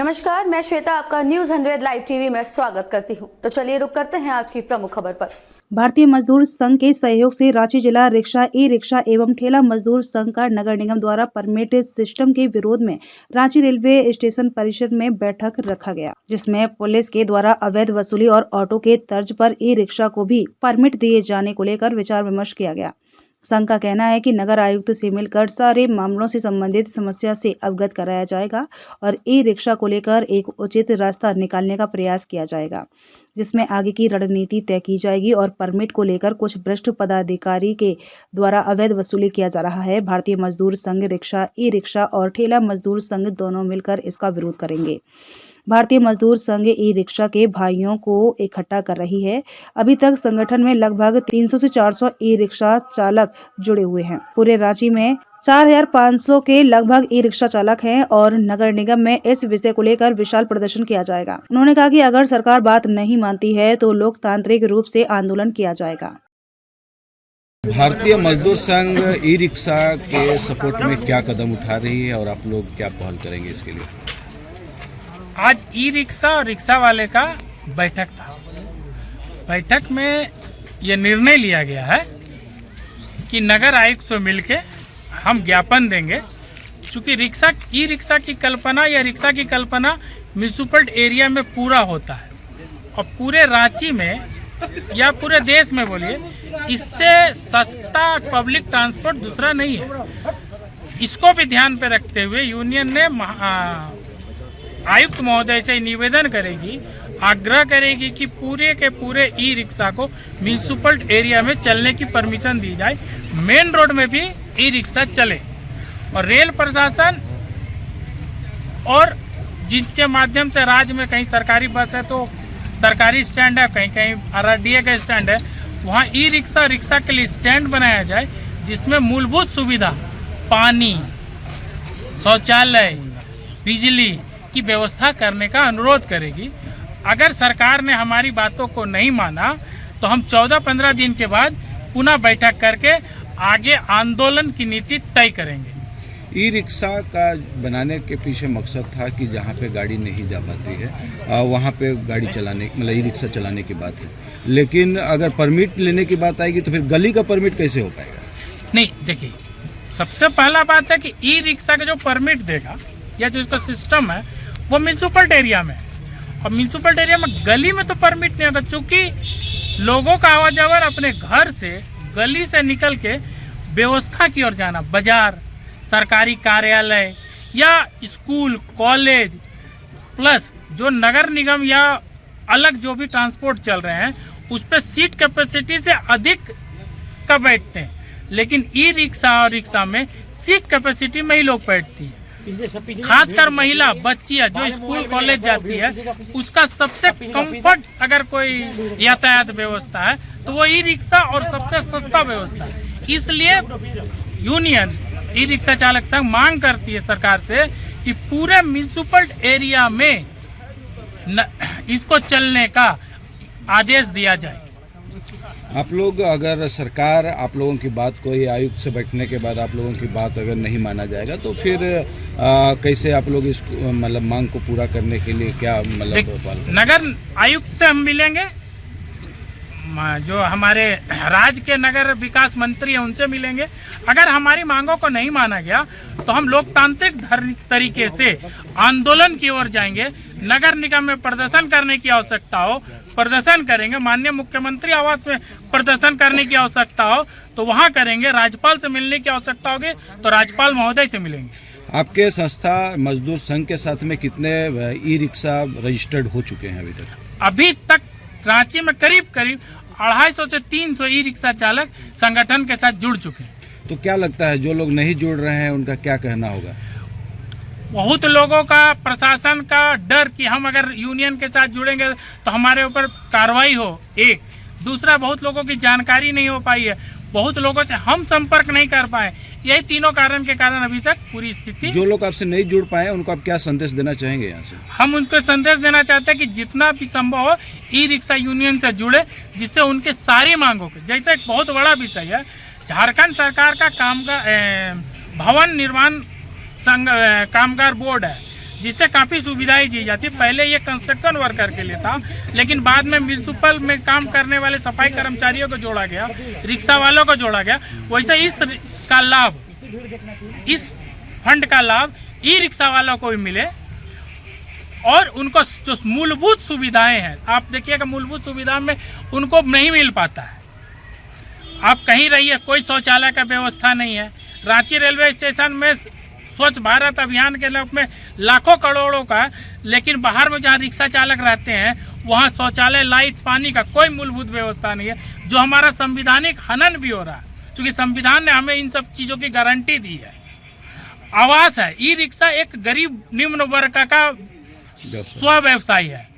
नमस्कार, मैं श्वेता आपका न्यूज 100 लाइव टीवी में स्वागत करती हूं। तो चलिए रुक करते हैं आज की प्रमुख खबर पर। भारतीय मजदूर संघ के सहयोग से रांची जिला रिक्शा ई रिक्शा एवं ठेला मजदूर संघ का नगर निगम द्वारा परमिट सिस्टम के विरोध में रांची रेलवे स्टेशन परिसर में बैठक रखा गया, जिसमें पुलिस के द्वारा अवैध वसूली और ऑटो के तर्ज पर ई रिक्शा को भी परमिट दिए जाने को लेकर विचार विमर्श किया गया। संघ का कहना है कि नगर आयुक्त से मिलकर सारे मामलों से संबंधित समस्या से अवगत कराया जाएगा और ई रिक्शा को लेकर एक उचित रास्ता निकालने का प्रयास किया जाएगा, जिसमें आगे की रणनीति तय की जाएगी। और परमिट को लेकर कुछ भ्रष्ट पदाधिकारी के द्वारा अवैध वसूली किया जा रहा है। भारतीय मजदूर संघ रिक्शा, ई रिक्शा और ठेला मजदूर संघ दोनों मिलकर इसका विरोध करेंगे। भारतीय मजदूर संघ ई रिक्शा के भाइयों को इकट्ठा कर रही है। अभी तक संगठन में लगभग 300 से 400 ई रिक्शा चालक जुड़े हुए हैं। पूरे रांची में 4500 के लगभग ई रिक्शा चालक हैं और नगर निगम में इस विषय को लेकर विशाल प्रदर्शन किया जाएगा। उन्होंने कहा कि अगर सरकार बात नहीं मानती है तो लोकतांत्रिक रूप से आंदोलन किया जाएगा। भारतीय मजदूर संघ ई रिक्शा के सपोर्ट में क्या कदम उठा रही है और आप लोग क्या पहल करेंगे इसके लिए? आज ई रिक्शा और रिक्शा वाले का बैठक था। बैठक में ये निर्णय लिया गया है कि नगर आयुक्त से मिलके हम ज्ञापन देंगे, क्योंकि ई रिक्शा की कल्पना या रिक्शा की कल्पना म्यूनिसिपल एरिया में पूरा होता है और पूरे रांची में या पूरे देश में बोलिए, इससे सस्ता पब्लिक ट्रांसपोर्ट दूसरा नहीं है। इसको भी ध्यान पे रखते हुए यूनियन ने आयुक्त महोदय से निवेदन करेगी, आग्रह करेगी कि पूरे के पूरे ई रिक्शा को म्यूनिसिपल एरिया में चलने की परमिशन दी जाए, मेन रोड में भी ई रिक्शा चले। और रेल प्रशासन और जिसके माध्यम से राज्य में कहीं सरकारी बस है तो सरकारी स्टैंड है, कहीं कहीं RRDA का स्टैंड है, वहाँ ई रिक्शा रिक्शा के लिए स्टैंड बनाया जाए, जिसमें मूलभूत सुविधा पानी, शौचालय, बिजली की व्यवस्था करने का अनुरोध करेगी। अगर सरकार ने हमारी बातों को नहीं माना तो हम 14-15 दिन के बाद पुनः बैठक करके आगे आंदोलन की नीति तय करेंगे। ई रिक्शा का बनाने के पीछे मकसद था कि जहाँ पे गाड़ी नहीं जा पाती है वहाँ पे गाड़ी चलाने, मतलब ई रिक्शा चलाने की बात है। लेकिन अगर परमिट लेने की बात आएगी तो फिर गली का परमिट कैसे हो पाएगा? नहीं, देखिए, सबसे पहला बात है कि ई रिक्शा का जो परमिट देगा या जो इसका सिस्टम है वो म्यूनिसिपल एरिया में, और म्यूनिसिपल एरिया में गली में तो परमिट नहीं होगा, क्योंकि लोगों का आवाजावर अपने घर से गली से निकल के व्यवस्था की ओर जाना, बाजार, सरकारी कार्यालय या स्कूल, कॉलेज, प्लस जो नगर निगम या अलग जो भी ट्रांसपोर्ट चल रहे हैं उस पर सीट कैपेसिटी से अधिक का बैठते हैं। लेकिन ई रिक्शा और रिक्शा में सीट कैपेसिटी में ही लोग बैठती है। खासकर महिला बच्चियां जो स्कूल कॉलेज जाती है, उसका सबसे कंफर्ट अगर कोई यातायात व्यवस्था है तो वो ई रिक्शा और सबसे सस्ता व्यवस्था है। इसलिए यूनियन ई रिक्शा चालक संघ मांग करती है सरकार से कि पूरे म्यूनिसिपल एरिया में इसको चलने का आदेश दिया जाए। आप लोग, अगर सरकार आप लोगों की बात को, ये आयुक्त से बैठने के बाद आप लोगों की बात अगर नहीं माना जाएगा तो फिर कैसे आप लोग इस मतलब मांग को पूरा करने के लिए क्या मतलब? नगर आयुक्त से हम मिलेंगे, जो हमारे राज्य के नगर विकास मंत्री हैं उनसे मिलेंगे। अगर हमारी मांगों को नहीं माना गया तो हम लोकतांत्रिक तरीके से आंदोलन की ओर जाएंगे। नगर निगम में प्रदर्शन करने की आवश्यकता हो प्रदर्शन करेंगे, माननीय मुख्यमंत्री आवास में प्रदर्शन करने की आवश्यकता हो तो वहां करेंगे, राज्यपाल से मिलने की आवश्यकता होगी तो राज्यपाल महोदय से मिलेंगे। आपके संस्था मजदूर संघ के साथ में कितने ई रिक्शा रजिस्टर्ड हो चुके हैं अभी तक? अभी तक रांची में करीब 250 से 300 ई रिक्शा चालक संगठन के साथ जुड़ चुके हैं। तो क्या लगता है जो लोग नहीं जुड़ रहे हैं उनका क्या कहना होगा? बहुत लोगों का, प्रशासन का डर कि हम अगर यूनियन के साथ जुड़ेंगे तो हमारे ऊपर कार्रवाई हो। एक दूसरा, बहुत लोगों की जानकारी नहीं हो पाई है, बहुत लोगों से हम संपर्क नहीं कर पाए। यही तीनों कारण के कारण अभी तक पूरी स्थिति। जो लोग आपसे नहीं जुड़ पाए उनको आप क्या संदेश देना चाहेंगे यहाँ से? हम उनको संदेश देना चाहते हैं कि जितना भी संभव हो ई रिक्शा यूनियन से जुड़े, जिससे उनके सारी मांगों के, जैसे एक बहुत बड़ा विषय है झारखंड सरकार का भवन निर्माण कामगार बोर्ड है, जिससे काफ़ी सुविधाएं दी जाती है। पहले ये कंस्ट्रक्शन वर्कर के लिए था, लेकिन बाद में म्यूनसिपल में काम करने वाले सफाई कर्मचारियों को जोड़ा गया, रिक्शा वालों को जोड़ा गया। वैसे इस फंड का लाभ ई रिक्शा वालों को भी मिले और उनको जो मूलभूत सुविधाएं हैं, आप देखिएगा मूलभूत सुविधा में उनको नहीं मिल पाता है। आप कहीं रहिए, कोई शौचालय का व्यवस्था नहीं है। रांची रेलवे स्टेशन में स्वच्छ भारत अभियान के रूप में लाखों करोड़ों का, लेकिन बाहर में जहाँ रिक्शा चालक रहते हैं वहाँ शौचालय, लाइट, पानी का कोई मूलभूत व्यवस्था नहीं है, जो हमारा संविधानिक हनन भी हो रहा है, क्योंकि संविधान ने हमें इन सब चीज़ों की गारंटी दी है। आवास है, ई रिक्शा एक गरीब निम्न वर्ग का स्व व्यवसाय है,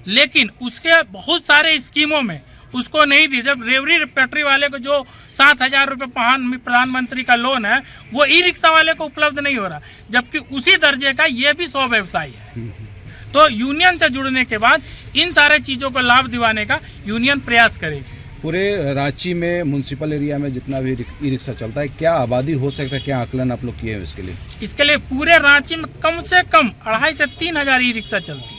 लेकिन उसके बहुत सारे स्कीमों में उसको नहीं दी। जब रेवड़ी पटरी वाले को जो 7,000 रुपये प्रधानमंत्री का लोन है वो ई रिक्शा वाले को उपलब्ध नहीं हो रहा, जबकि उसी दर्जे का ये भी स्व व्यवसाय है। तो यूनियन से जुड़ने के बाद इन सारे चीज़ों को लाभ दिवाने का यूनियन प्रयास करेगी। पूरे रांची में म्यूनसिपल एरिया में जितना भी ई रिक्शा चलता है, क्या आबादी हो सकता है, क्या आकलन आप लोग किए हैं इसके लिए? इसके लिए पूरे रांची में कम से कम 2,500 से 3,000 ई रिक्शा चलती है।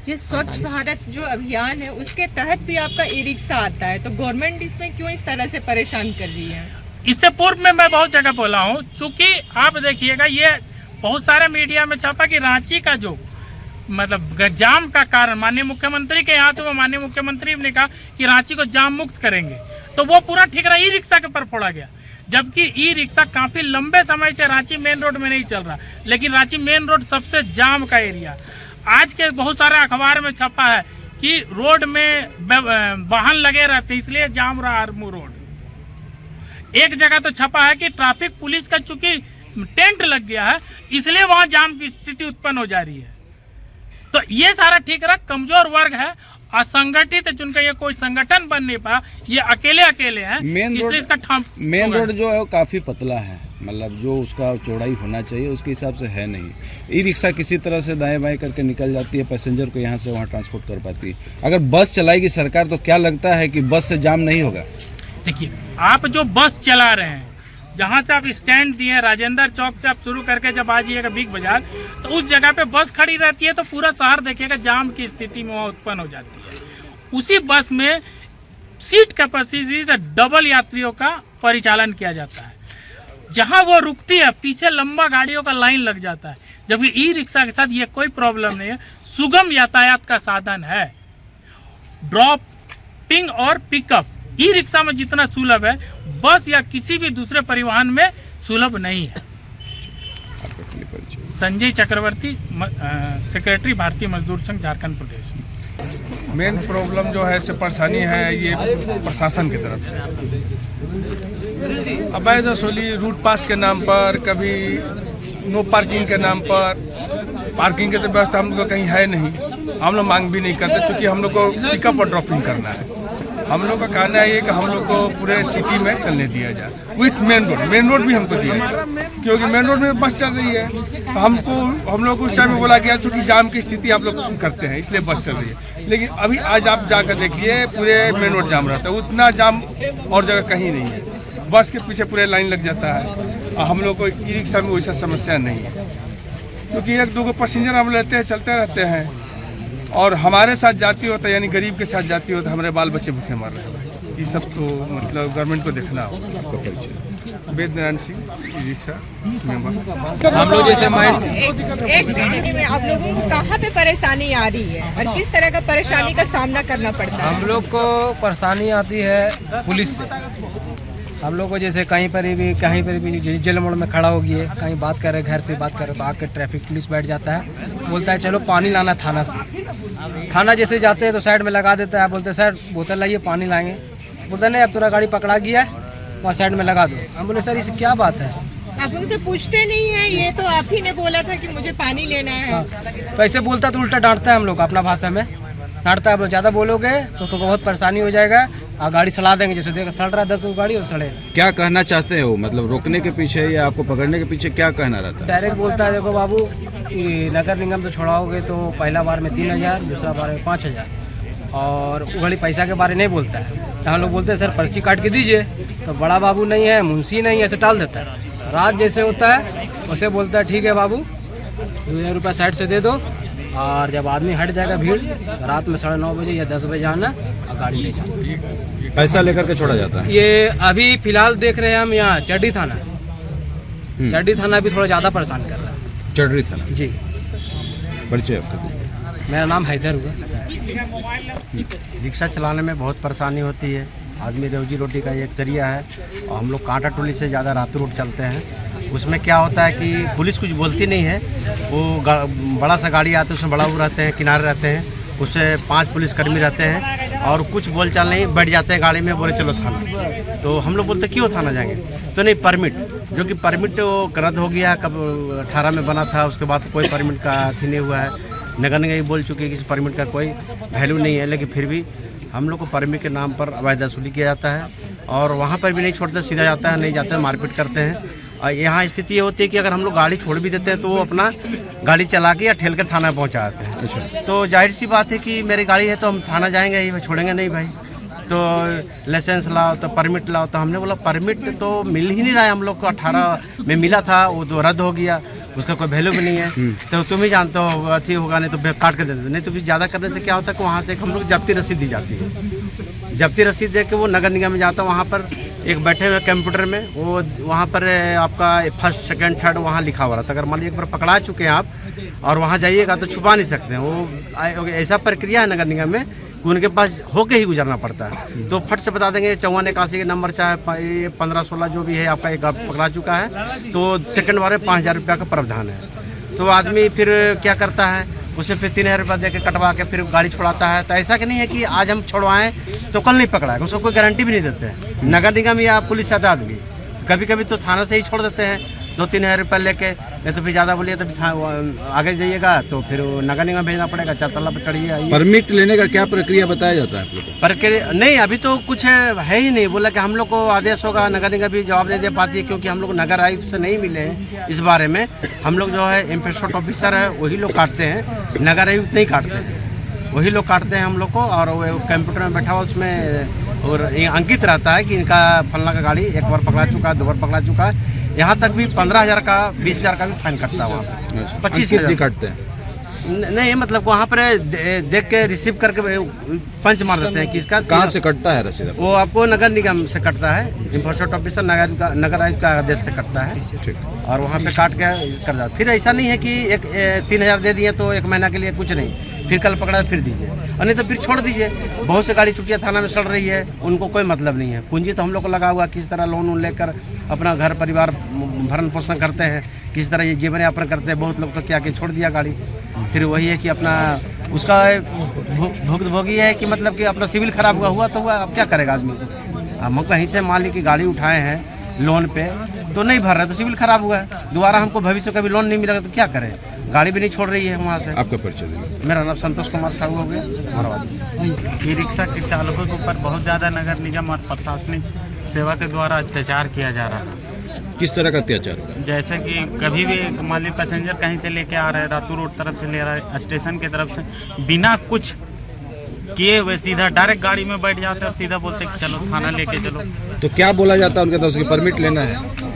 ये स्वच्छ भारत जो अभियान है उसके तहत भी आपका ई रिक्शा आता है, तो गवर्नमेंट इसमें क्यों इस तरह से परेशान कर रही है? इससे पूर्व में मैं बहुत जगह बोला हूँ, चूँकि आप देखिएगा ये बहुत सारे मीडिया में छपा कि रांची का जो मतलब जाम का कारण माननीय मुख्यमंत्री के यहाँ, तो वो माननीय मुख्यमंत्री ने कहा कि रांची को जाम मुक्त करेंगे, तो वो पूरा ठिकरा ई रिक्शा के ऊपर फोड़ा गया। जबकि ई रिक्शा काफ़ी लंबे समय से रांची मेन रोड में नहीं चल रहा, लेकिन रांची मेन रोड सबसे जाम का एरिया। आज के बहुत सारे अखबार में छपा है कि रोड में वाहन लगे रहते इसलिए जाम रहा आरमू रोड। एक जगह तो छपा है कि ट्रैफिक पुलिस का चूंकि टेंट लग गया है इसलिए वहां जाम की स्थिति उत्पन्न हो जा रही है। तो ये सारा ठीक रहा, कमजोर वर्ग है, असंगठित है, जिनका ये कोई संगठन बन नहीं पाया, ये अकेले हैं, इसलिए इसका मेन रोड जो है वो काफ़ी पतला है, मतलब जो उसका चौड़ाई होना चाहिए उसके हिसाब से है नहीं। ई रिक्शा किसी तरह से दाएं बाएं करके निकल जाती है, पैसेंजर को यहाँ से वहाँ ट्रांसपोर्ट कर पाती है। अगर बस चलाएगी सरकार तो क्या लगता है कि बस से जाम नहीं होगा? देखिए, आप जो बस चला रहे हैं, जहाँ से आप स्टैंड दिए राजेंद्र चौक से आप शुरू करके जब आ जाइएगा बिग बाजार, तो उस जगह पे बस खड़ी रहती है, तो पूरा शहर देखिएगा जाम की स्थिति में वहाँ उत्पन्न हो जाती है। उसी बस में सीट कैपेसिटी से डबल यात्रियों का परिचालन किया जाता है। जहाँ वो रुकती है पीछे लंबा गाड़ियों का लाइन लग जाता है, जबकि ई रिक्शा के साथ ये कोई प्रॉब्लम नहीं है, सुगम यातायात का साधन है। ड्रॉपिंग और पिकअप ई रिक्शा में जितना सुलभ है बस या किसी भी दूसरे परिवहन में सुलभ नहीं है। संजय चक्रवर्ती, सेक्रेटरी भारतीय मजदूर संघ झारखंड प्रदेश। मेन प्रॉब्लम जो है से परेशानी है ये प्रशासन की तरफ से, अवैध वसूली रूट पास के नाम पर, कभी नो पार्किंग के नाम पर। पार्किंग की तो व्यवस्था हम लोग को कहीं है नहीं, हम लोग मांग भी नहीं करते, क्योंकि हम लोग को पिकअप और ड्रॉपिंग करना है। हम लोग का कहना है कि हम लोग को पूरे सिटी में चलने दिया जाए विथ मेन रोड भी हमको दिया जाए, क्योंकि मेन रोड में बस चल रही है। तो हम लोग उस टाइम में बोला गया चूँकि जाम की स्थिति आप लोग करते हैं इसलिए बस चल रही है, लेकिन अभी आज आप जाकर देखिए पूरे मेन रोड जाम रहता है, उतना जाम और जगह कहीं नहीं है। बस के पीछे पूरे लाइन लग जाता है, और हम लोग को ई रिक्शा में वैसा समस्या नहीं है, क्योंकि 1-2 पैसेंजर हम लेते हैं, चलते रहते हैं, और हमारे साथ जाती होता है यानी गरीब के साथ जाती होता है, हमारे बाल बच्चे भूखे मर रहे हैं। ये सब तो मतलब गवर्नमेंट को देखना होगा। Ved Narayan Singh, e rickshaw member. हम लोग जैसे एक सेकंड में आप लोगों को कहाँ पे परेशानी आ रही है और किस तरह का परेशानी का सामना करना पड़ता है? हम लोग को परेशानी आती है पुलिस से। हम लोग को जैसे कहीं पर भी जेल मोड़ में खड़ा हो गए, कहीं बात कर रहे, घर से बात कर रहे, तो आके ट्रैफिक पुलिस बैठ जाता है, बोलता है चलो पानी लाना थाना से। थाना जैसे जाते हैं तो साइड में लगा देता है, बोलते हैं सर बोतल लाइए पानी लाएंगे, बोलते नहीं अब तुम्हारा गाड़ी पकड़ा गया है वहाँ साइड में लगा दो। हम बोले सर इसे क्या बात है? आप उनसे पूछते नहीं है? ये तो आप ही ने बोला था कि मुझे पानी लेना है। तो ऐसे बोलता तो उल्टा डांटता है हम लोग, अपना भाषा में डांटता है, ज़्यादा बोलोगे तो बहुत परेशानी हो जाएगा और गाड़ी सड़ा देंगे। जैसे देखो सड़ रहा है 10 गाड़ी और सड़ेगा। क्या कहना चाहते हो, मतलब रोकने के पीछे या आपको पकड़ने के पीछे क्या कहना रहता है? डायरेक्ट बोलता है देखो बाबू नगर निगम तो छोड़ाओगे तो पहला बार में 3,000, दूसरा बार में 5,000, और उगड़ी पैसा के बारे नहीं बोलता है। तो हम लोग बोलते हैं सर पर्ची काट के दीजिए, तो बड़ा बाबू नहीं है, मुंशी नहीं है, ऐसे टाल देता है। रात जैसे होता है वैसे बोलता है ठीक है बाबू 2000 रुपये साइड से दे दो, और जब आदमी हट जाएगा भीड़ तो रात में 9:30 बजे या 10 बजे आना और गाड़ी ले जाना। पैसा लेकर के छोड़ा जाता है। ये अभी फिलहाल देख रहे हैं हम यहाँ चड्डी थाना, चड्डी थाना भी थोड़ा ज़्यादा परेशान कर रहा है। चढ़ी थाना जी, परिचय आपका? मेरा नाम हैदर हुआ। रिक्शा चलाने में बहुत परेशानी होती है। आदमी रोजी रोटी का एक जरिया है, और हम लोग कांटा टोली से ज़्यादा रातों रूट चलते हैं। उसमें क्या होता है कि पुलिस कुछ बोलती नहीं है, वो बड़ा सा गाड़ी आते हैं, उसमें बड़ा वो रहते हैं, किनारे रहते हैं, उससे 5 पुलिसकर्मी रहते हैं, और कुछ बोलचाल नहीं, बैठ जाते हैं गाड़ी में, बोले चलो थाना। तो हम लोग बोलते क्यों थाना जाएंगे, तो नहीं परमिट, जो कि परमिट वो रद्द हो गया, कब 18 में बना था, उसके बाद कोई परमिट का अथी नहीं हुआ है। नगर निगम बोल चुके हैं कि इस परमिट का कोई वैल्यू नहीं है, लेकिन फिर भी हम लोग को परमिट के नाम पर अवैध वसूली किया जाता है, और वहाँ पर भी नहीं छोड़ते, सीधा जाता है, नहीं जाते हैं, मारपीट करते हैं। और यहाँ स्थिति ये होती है कि अगर हम लोग गाड़ी छोड़ भी देते हैं तो वो अपना गाड़ी चला के या ठेल कर थाना पहुँचा जाते हैं। अच्छा। तो जाहिर सी बात है कि मेरी गाड़ी है तो हम थाना जाएंगे ही, छोड़ेंगे नहीं भाई। तो लाइसेंस लाओ, तो परमिट लाओ, तो हमने बोला परमिट तो मिल ही नहीं रहा है, हम लोग को 18 में मिला था, वो तो रद्द हो गया, उसका कोई वैल्यू भी नहीं है। तो तुम ही जानते हो अथी होगा, नहीं तो काट के दे देते, नहीं तो फिर ज़्यादा करने से क्या होता है कि वहाँ से हम लोग जब्ती रसीद दी जाती है। जब्ती रसीद दे के वो नगर निगम में जाता है, वहाँ पर एक बैठे हुए कंप्यूटर में, वो वहाँ पर आपका 1st 2nd 3rd वहाँ लिखा हुआ रहता है। अगर मान लीजिए एक बार पकड़ा चुके हैं आप और वहाँ जाइएगा तो छुपा नहीं सकते हैं, वो ऐसा प्रक्रिया है नगर निगम में कि उनके पास होके ही गुजरना पड़ता है। तो फट से बता देंगे 5481 के नंबर, चाहे 1516 जो भी है आपका, एक पकड़ा चुका है तो सेकंड बार में 5000 रुपये का प्रावधान है। तो आदमी फिर क्या करता है, उसे फिर 3000 रुपये दे के कटवा के फिर गाड़ी छुड़ाता है। तो ऐसा कि नहीं है कि आज हम छुड़वाएं तो कल नहीं पकड़ाएगा, उसको कोई गारंटी भी नहीं देते हैं नगर निगम या पुलिस आता आदमी। कभी कभी तो थाना से ही छोड़ देते हैं 2-3 हज़ार रुपये लेके, नहीं तो फिर ज़्यादा बोलिए तो आगे जाइएगा तो फिर नगर निगम भेजना पड़ेगा, 4 तल्ला पर चढ़िए आइए। परमिट लेने का क्या प्रक्रिया बताया जाता है आप लोग को? प्रक्रिया नहीं, अभी तो कुछ है ही नहीं। बोला कि हम लोग को आदेश होगा, नगर निगम भी जवाब नहीं दे पाती है, क्योंकि हम लोग नगर आयुक्त से नहीं मिले हैं इस बारे में। हम लोग जो है एनफोर्समेंट ऑफिसर है वही लोग काटते हैं, नगर आयुक्त नहीं काटते हैं, वही लोग काटते हैं हम लोग को। और वो कंप्यूटर में बैठा हुआ उसमें और अंकित रहता है कि इनका फलना का गाड़ी एक बार पकड़ा चुका है, 2 बार पकड़ा चुका है। यहाँ तक भी 15,000 का 20,000 का भी फाइन कटता है वहाँ पे। 25,000 काटते हैं? नहीं, मतलब वहाँ पर देख के रिसीव करके पंच मार देते हैं कि इसका कहाँ से कटता है रसीद? वो आपको नगर निगम से कटता है, एनफोर्समेंट ऑफिसर नगर आयुक्त का आदेश से कटता है। ठीक। और वहाँ पे काट के कर जाता। फिर ऐसा नहीं है कि 3,000 दे दिए तो 1 महीना के लिए कुछ नहीं, फिर कल पकड़ा फिर दीजिए, और नहीं तो फिर छोड़ दीजिए। बहुत से गाड़ी चुटिया थाना में सड़ रही है, उनको कोई मतलब नहीं है। पूंजी तो हम लोग को लगा हुआ, किस तरह लोन लेकर अपना घर परिवार भरण पोषण करते हैं, किस तरह ये जीवन यापन करते हैं। बहुत लोग तो क्या कि छोड़ दिया गाड़ी, फिर वही है कि अपना उसका भुगतभोगी है कि मतलब कि अपना सिविल खराब हुआ तो हुआ, अब क्या करेगा आदमी। हम कहीं से मान ली कि गाड़ी उठाए हैं लोन पे तो नहीं भर रहे तो सिविल खराब हुआ है, दोबारा हमको भविष्य का भी लोन नहीं मिलेगा तो क्या करें, गाड़ी भी नहीं छोड़ रही है वहाँ से। आपका परिचय दीजिए। मेरा नाम संतोष कुमार साहू हो गया, धन्यवाद। ई रिक्शा के चालकों के ऊपर बहुत ज़्यादा नगर निगम और प्रशासनिक सेवा के द्वारा अत्याचार किया जा रहा है। किस तरह का अत्याचार हो रहा है? जैसे कि कभी भी मान लीजिए पैसेंजर कहीं से लेके आ रहे हैं, रातू रोड तरफ से ले रहा है, स्टेशन की तरफ से बिना कुछ किए हुए सीधा डायरेक्ट गाड़ी में बैठ जाते हैं और सीधा बोलते हैं कि चलो थाना लेके चलो। तो क्या बोला जाता है उनके तरफ से? परमिट लेना है?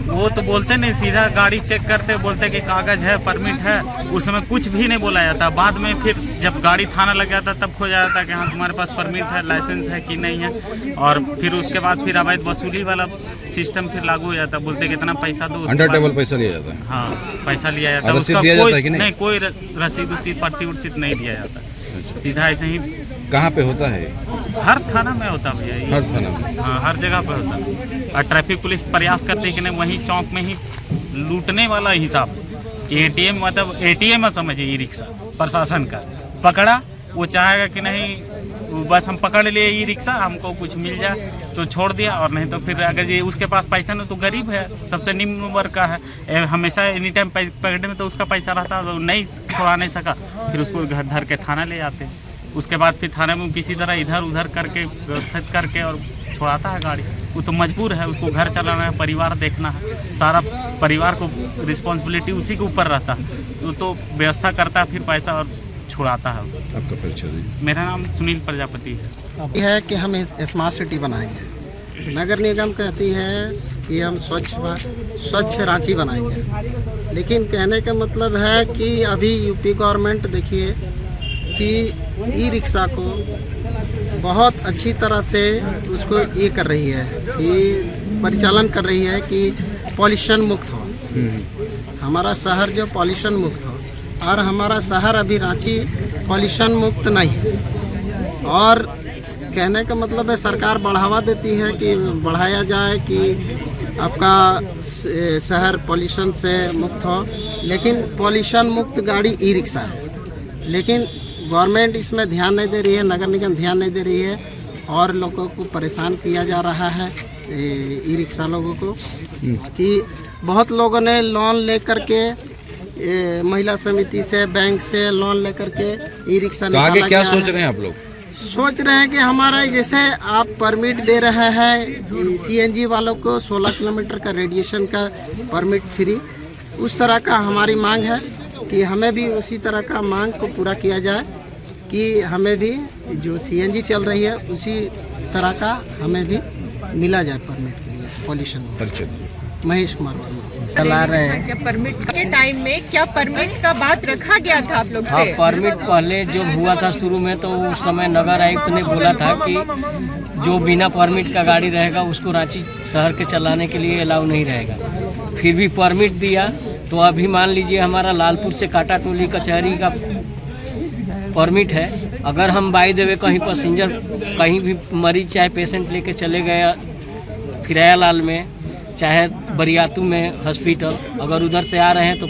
वो तो बोलते नहीं, सीधा गाड़ी चेक करते बोलते कि कागज है, परमिट है, उसमें कुछ भी नहीं बोला जाता। बाद में फिर जब गाड़ी थाना लग जाता तब खो जाता कि हाँ तुम्हारे पास परमिट है, लाइसेंस है कि नहीं है। और फिर उसके बाद फिर अवैध वसूली वाला सिस्टम फिर लागू हो जाता, बोलते कितना पैसा दो, अंडर टेबल पैसा लिया जाता है। हाँ, पैसा लिया जाता है, रसीद उसका दिया जाता है कोई कि नहीं? कोई रसीद उसीद पर्ची उर्चित नहीं दिया जाता, सीधा ऐसे ही। कहाँ पे होता है? हर थाना में होता भैया ये। हर थाना में? हाँ, हर जगह पे होता है। और ट्रैफिक पुलिस प्रयास करती है कि नहीं वहीं चौक में ही लूटने वाला हिसाब, एटीएम मतलब एटीएम समझिए ई रिक्शा प्रशासन का पकड़ा, वो चाहेगा कि नहीं बस हम पकड़ लिए ई रिक्शा, हमको कुछ मिल जाए तो छोड़ दिया, और नहीं तो फिर अगर ये उसके पास पैसा नहीं तो गरीब है, सबसे निम्न वर्ग का है, हमेशा एनी टाइम पकड़ने में तो उसका पैसा रहता है, नहीं छोड़ा नहीं सका, फिर उसको घर धर के थाना ले जाते हैं। उसके बाद फिर थाने में किसी तरह इधर उधर करके व्यवस्थित करके और छोड़ाता है गाड़ी। वो तो मजबूर है, उसको घर चलाना है, परिवार देखना है, सारा परिवार को रिस्पॉन्सिबिलिटी उसी के ऊपर रहता है, तो व्यवस्था करता है फिर पैसा और छुड़ाता है। आपका परिचय दीजिए। मेरा नाम सुनील प्रजापति है। है कि हम स्मार्ट सिटी बनाएंगे। नगर निगम कहती है कि हम स्वच्छ रांची बनाएंगे, लेकिन कहने का मतलब है कि अभी यूपी गवर्नमेंट देखिए कि ई रिक्शा को बहुत अच्छी तरह से उसको ये कर रही है कि परिचालन कर रही है कि पॉल्यूशन मुक्त हो, हमारा शहर जो पॉल्यूशन मुक्त हो, और हमारा शहर अभी रांची पॉल्यूशन मुक्त नहीं है। और कहने का मतलब है सरकार बढ़ावा देती है कि बढ़ाया जाए कि आपका शहर पॉल्यूशन से मुक्त हो, लेकिन पॉल्यूशन मुक्त गाड़ी ई रिक्शा है, लेकिन गवर्नमेंट इसमें ध्यान नहीं दे रही है, नगर निगम ध्यान नहीं दे रही है और लोगों को परेशान किया जा रहा है ई रिक्शा लोगों को। कि बहुत लोगों ने लोन लेकर के महिला समिति से, बैंक से लोन लेकर के ई रिक्शा निकाला। आगे क्या सोच रहे हैं आप लोग? सोच रहे हैं कि हमारा जैसे आप परमिट दे रहे हैं सीएनजी वालों को 16 किलोमीटर का रेडिएशन का परमिट फ्री, उस तरह का हमारी मांग है कि हमें भी उसी तरह का मांग को पूरा किया जाए कि हमें भी जो सीएनजी चल रही है उसी तरह का हमें भी मिला जाए परमिट के लिए पॉल्यूशन। महेश कुमार वर्मा चला रहे हैं। क्या परमिट के टाइम में क्या परमिट का बात रखा गया था आप लोग से? हाँ, परमिट पहले जो हुआ था शुरू में तो उस समय नगर आयुक्त ने बोला था कि जो बिना परमिट का गाड़ी रहेगा उसको रांची शहर के चलाने के लिए अलाउ नहीं रहेगा। फिर भी परमिट दिया, तो अभी मान लीजिए हमारा लालपुर से काटा टोली कचहरी का परमिट है। अगर हम बाई द वे कहीं पैसेंजर कहीं भी मरीज चाहे पेशेंट लेके चले गए किराया लाल में चाहे बरियातू में हॉस्पिटल, अगर उधर से आ रहे हैं तो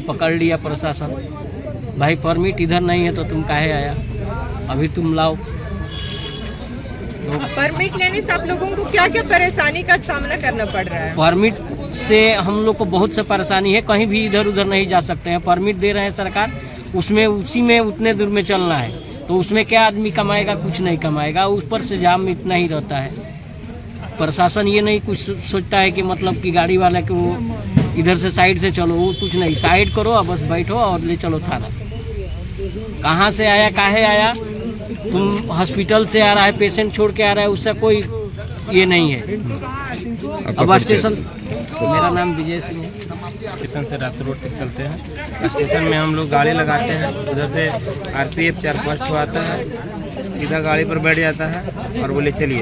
पकड़ लिया प्रशासन, भाई परमिट इधर नहीं है तो तुम काहे आया, अभी तुम लाओ। तो परमिट लेने से आप लोगों को क्या क्या परेशानी का सामना करना पड़ रहा है? परमिट से हम लोग को बहुत से परेशानी है, कहीं भी इधर उधर नहीं जा सकते हैं। परमिट दे रहे हैं सरकार, उसमें उसी में उतने दूर में चलना है, तो उसमें क्या आदमी कमाएगा? कुछ नहीं कमाएगा। उस पर से जाम इतना ही रहता है। प्रशासन ये नहीं कुछ सोचता है कि मतलब कि गाड़ी वाला को इधर से साइड से चलो, वो कुछ नहीं, साइड करो और बस बैठो और ले चलो थाना। कहाँ से आया, काहे आया, तुम हॉस्पिटल से आ रहा है, पेशेंट छोड़ के आ रहा है, उससे कोई ये नहीं है। अब स्टेशन, मेरा नाम विजय सिंह है। स्टेशन से रात रोड तक चलते हैं। स्टेशन में हम लोग गाड़ी लगाते हैं, उधर से आरपीएफ 4-5 आता है, सीधा गाड़ी पर बैठ जाता है और बोले चलिए।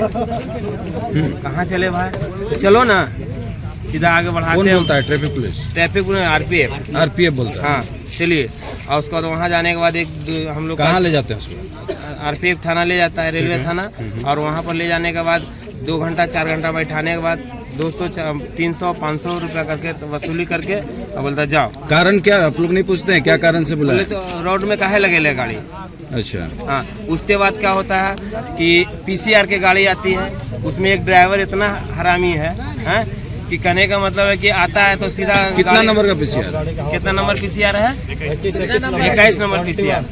कहाँ चले भाई? चलो ना, सीधा आगे बढ़ाते हैं। कौन बोलता है? Traffic police? Traffic police RPF बोलता है। हाँ चलिए। और उसके बाद वहाँ जाने के बाद हम लोग कहाँ ले जाते हैं उसको? आरपीएफ थाना ले जाता है, रेलवे थाना। और वहाँ पर ले जाने के बाद 2 घंटा 4 घंटा बैठाने के बाद 200 300 500 रुपया करके तो वसूली करके और बोलता जाओ। कारण क्या आप लोग नहीं पूछते हैं? क्या कारण से बोले तो रोड में काहे लगे गाड़ी। अच्छा हाँ, उसके बाद क्या होता है कि पीसीआर की गाड़ी आती है, उसमें एक ड्राइवर इतना हरामी है कि कहने का मतलब है कि आता है तो सीधा। कितना नंबर का पीसीआर? कितना नंबर पीसीआर है? 21 नंबर पीसीआर।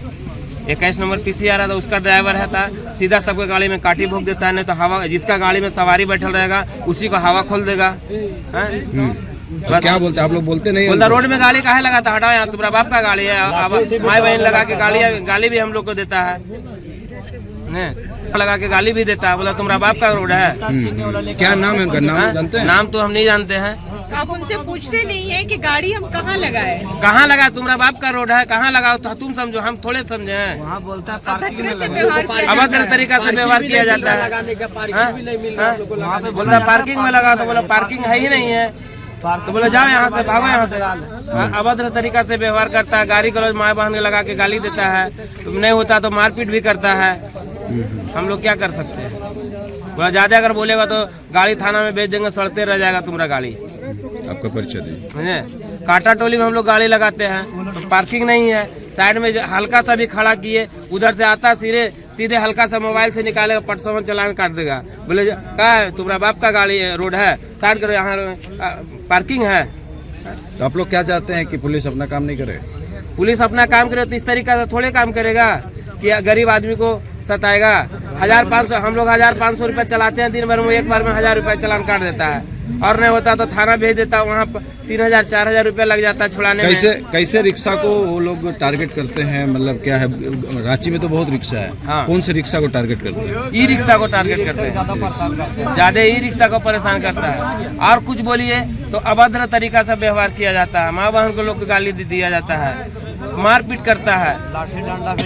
21 नंबर पीसीआर है तो उसका ड्राइवर है था, सीधा सबके गाड़ी में काटी भोग देता है, नहीं तो हवा, जिसका गाड़ी में सवारी बैठल रहेगा उसी को हवा खोल देगा। तो क्या बोलते आप लोग? बोलते नहीं? बोलता रोड में गाड़ी काहे लगाता, हटाओ यहाँ, तुम्हारा बाप का गाड़ी है। माई बहन लगा के गाली भी हम लोग को देता है, लगा के गाली भी देता है। बोला तुम्हारा बाप का रोड है। क्या नाम है उनका? नाम जानते हैं? नाम तो हम नहीं जानते हैं। आप उनसे पूछते नहीं है कि गाड़ी हम कहाँ लगाए? कहाँ लगा? तुम्हारा बाप का रोड है, कहाँ लगाओ? तो तुम समझो, हम थोड़े समझे हैं। वहाँ बोलता है अभद्र तरीका से व्यवहार किया जाता है। बोलता पार्किंग में लगा, तो बोला पार्किंग है ही नहीं है, तो बोला जाओ यहाँ से, भागो यहाँ से। अभद्र तरीका से व्यवहार करता है, गाड़ी गलौज माँ बहन लगा के गाली देता है, तुम नहीं होता तो मारपीट भी करता है। हम लोग क्या कर सकते हैं? बोला ज्यादा अगर बोलेगा तो गाड़ी थाना में भेज देंगे, सड़ते रह जाएगा तुम्हारा गाड़ी। आपका परिचय दीजिए। काटा टोली में हम लोग गाड़ी लगाते हैं तो पार्किंग नहीं है, साइड में हल्का सा भी खड़ा किए, उधर से आता सीधे हल्का सा मोबाइल से निकालेगा, पटसमन चलान काट देगा। बोले क्या है, तुम्हारा बाप का गाड़ी है, रोड है, साइड करो, यहाँ पार्किंग है। तो आप लोग क्या चाहते हैं कि पुलिस अपना काम नहीं करे? पुलिस अपना काम करे तो इस तरीका से थोड़े काम करेगा कि गरीब आदमी को सताएगा। 1500 हम लोग 1500 रुपये चलाते हैं दिन भर में, एक बार में 1000 रुपये चालान काट देता है, और नहीं होता तो थाना भेज देता है, वहाँ 3000 4000 रुपये लग जाता है छुड़ाने में। कैसे रिक्शा को वो लोग टारगेट करते हैं, मतलब क्या है? रांची में तो बहुत रिक्शा है, हाँ। कौन से रिक्शा को टारगेट करते हैं? ई रिक्शा को टारगेट करते हैं, ज़्यादा ई रिक्शा को परेशान करता है। और कुछ बोलिए तो अभद्र तरीका से व्यवहार किया जाता है, माँ बहन को लोग को गाली दिया जाता है, मारपीट करता है।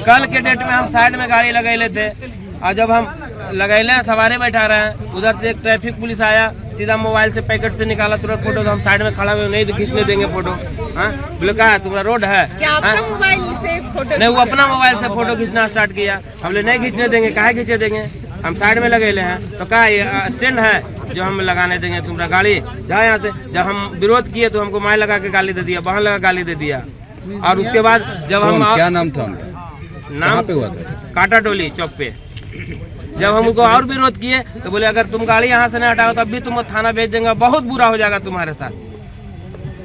कल के डेट में हम साइड में गाड़ी लगैले थे, और जब हम लगैले सवारी बैठा रहे हैं, उधर से एक ट्रैफिक पुलिस आया, सीधा मोबाइल से पैकेट से निकाला तुरंत फोटो, तो हम साइड में खड़ा हुए, नहीं खींचने देंगे फोटो। हाँ, बोले कहा है तुम्हारा रोड है? क्या आपका मोबाइल से फोटो? नहीं, वो अपना मोबाइल से फोटो खींचना स्टार्ट किया। हम लोग नहीं खींचने देंगे, काहे खींचे देंगे, हम साइड में लगेले हैं। तो कहा ये स्टैंड है जो हम लगाने देंगे तुम्हारा गाड़ी, जा यहाँ से। जब हम विरोध किए तो हमको माय लगा के गाली दे दिया, बहन लगा गाली दे दिया। और उसके बाद जब हम, क्या नाम था उनका? नाम पे हुआ था? काटा टोली चौक पे। जब हम उनको और विरोध किए तो बोले अगर तुम गाड़ी यहाँ से नहीं हटाओ तब भी तुम थाना भेज देंगे, बहुत बुरा हो जाएगा तुम्हारे साथ।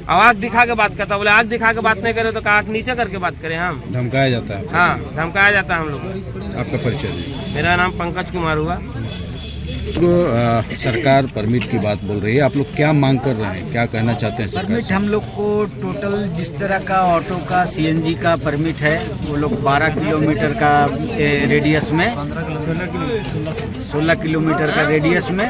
आँख दिखा के बात करता, बोले आँख दिखा के बात नहीं करे तो आँख नीचे करके बात करें हम। धमकाया जाता है? हाँ, धमकाया जाता है हम लोग। आपका परिचय दीजिए। मेरा नाम पंकज कुमार हुआ। सरकार परमिट की बात बोल रही है, आप लोग क्या मांग कर रहे हैं, क्या कहना चाहते हैं सरकार परमिट से? हम लोग को टोटल जिस तरह का ऑटो का सीएनजी का परमिट है, वो लोग 12 किलोमीटर का रेडियस में 16 किलोमीटर का रेडियस में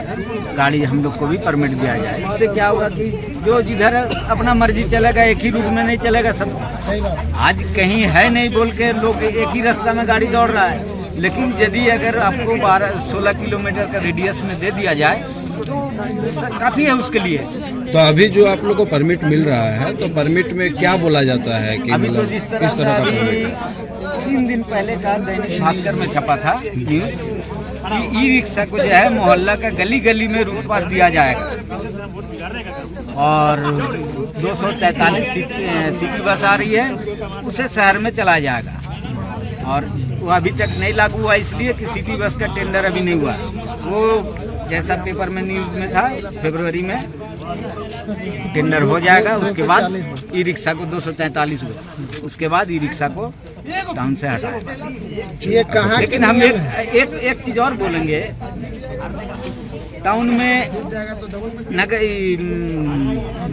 गाड़ी हम लोग को भी परमिट दिया जाए। इससे क्या होगा कि जो जिधर अपना मर्जी चलेगा, एक ही रूट में नहीं चलेगा सब। आज कहीं है नहीं बोल के लोग एक ही रास्ता में गाड़ी दौड़ रहा है, लेकिन यदि अगर आपको 16 किलोमीटर का रेडियस में दे दिया जाए तो काफ़ी है उसके लिए। तो अभी जो आप लोग को परमिट मिल रहा है, तो परमिट में क्या बोला जाता है कि अभी तो मतलब जिस तरह किस से तरह का अभी परमिट? 3 दिन पहले का दैनिक भास्कर में छपा था न्यूज़ कि ई रिक्शा को जो है मोहल्ला का गली गली में रूट पास दिया जाएगा, और 243 सिटी बस आ रही है, उसे शहर में चला जाएगा। और वो अभी तक नहीं लागू हुआ, इसलिए कि सिटी बस का टेंडर अभी नहीं हुआ। वो जैसा पेपर में न्यूज़ में था, फरवरी में टेंडर हो जाएगा, उसके बाद ई रिक्शा को 243 हुआ, उसके बाद ई रिक्शा को टाउन से हटाएगा। ये कहाँ? लेकिन हम एक चीज़ और बोलेंगे, टाउन में नगर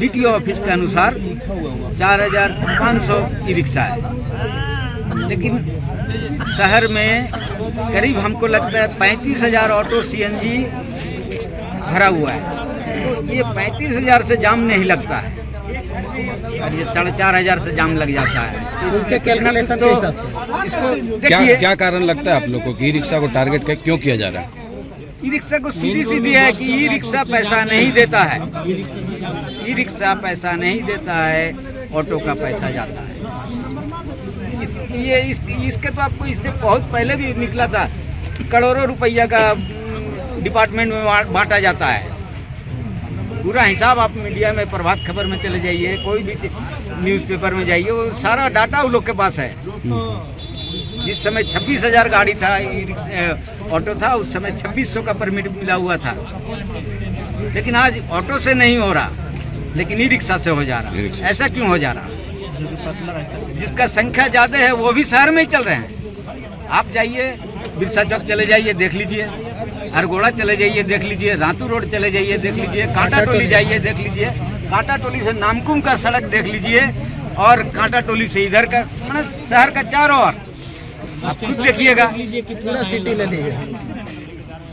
DTO ऑफिस के अनुसार 4500 ई रिक्शा है, लेकिन शहर में करीब हमको लगता है 35,000 ऑटो CNG भरा हुआ है। तो ये 35,000 से जाम नहीं लगता है, और ये 4,500 से जाम लग जाता है। उसके कैलकुलेशन के हिसाब से इसको क्या कारण लगता है आप लोग को कि ई रिक्शा को टारगेट क्यों किया जा रहा है? ई रिक्शा को सीधी है कि ई रिक्शा पैसा नहीं देता है, ई रिक्शा पैसा नहीं देता है, ऑटो का पैसा जाता है। इसके तो आपको इससे बहुत पहले भी निकला था, करोड़ों रुपया का डिपार्टमेंट में बांटा जाता है। पूरा हिसाब आप मीडिया में, प्रभात खबर में चले जाइए, कोई भी न्यूज़पेपर में जाइए, वो सारा डाटा उन लोग के पास है। जिस समय 26,000 गाड़ी था, ऑटो था, उस समय 2600 का परमिट मिला हुआ था। लेकिन आज ऑटो से नहीं हो रहा, लेकिन ई रिक्शा से हो जा रहा। ऐसा क्यों हो जा रहा? जिसका संख्या ज़्यादा है वो भी शहर में ही चल रहे हैं। आप जाइए बिरसा चौक चले जाइए, देख लीजिए, अरगोड़ा चले जाइए, देख लीजिए, रातू रोड चले जाइए, देख लीजिए, कांटा टोली जाइए, देख लीजिए, कांटा टोली से नामकुम का सड़क देख लीजिए, और कांटा टोली से इधर का, मतलब शहर का चारों ओर आप खुद देखिएगा, पूरा सिटी ले लीजिए,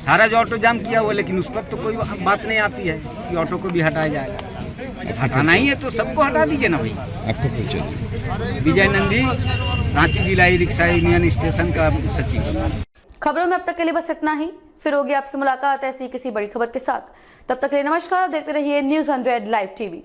सारा जो ऑटो जाम किया हुआ। लेकिन उस पर तो कोई बात नहीं आती है कि ऑटो को भी हटाया जाएगा। हटाना ही है तो सबको हटा दीजिए ना भाई। आपको पूछे विजय नंदी, रांची जिला ई रिक्शा यूनियन स्टेशन का सचिव। खबरों में अब तक के लिए बस इतना ही, फिर होगी आपसे मुलाकात ऐसी किसी बड़ी खबर के साथ। तब तक के लिए नमस्कार, देखते रहिए News 100 लाइव TV।